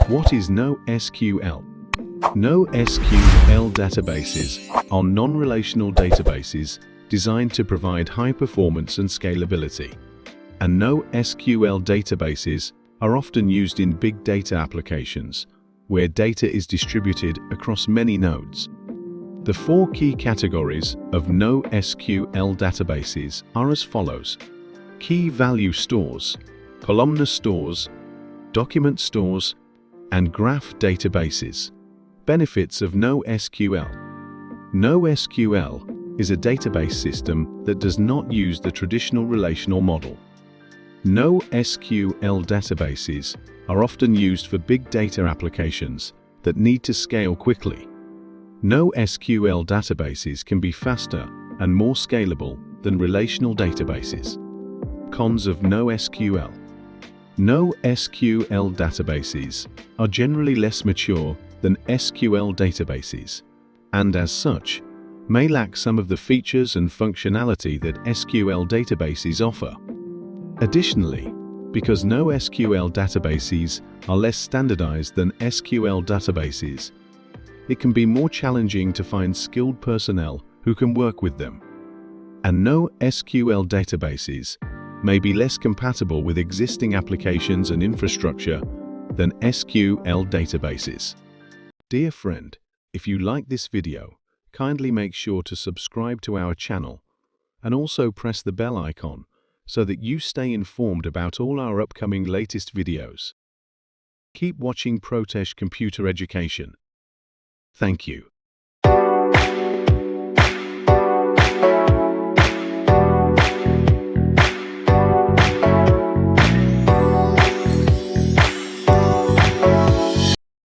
What is NoSQL? NoSQL databases are non-relational databases designed to provide high performance and scalability. And NoSQL databases are often used in big data applications, where data is distributed across many nodes. The four key categories of NoSQL databases are as follows: key value stores, columnar stores, document stores, and graph databases. Benefits of NoSQL. NoSQL is a database system that does not use the traditional relational model. NoSQL databases are often used for big data applications that need to scale quickly. NoSQL databases can be faster and more scalable than relational databases. Cons of NoSQL. NoSQL databases are generally less mature than SQL databases, and as such, may lack some of the features and functionality that SQL databases offer. Additionally, because NoSQL databases are less standardized than SQL databases, it can be more challenging to find skilled personnel who can work with them. And NoSQL databases may be less compatible with existing applications and infrastructure than SQL databases. Dear friend, if you like this video, kindly make sure to subscribe to our channel and also press the bell icon so that you stay informed about all our upcoming latest videos. Keep watching Protech Computer Education. Thank you.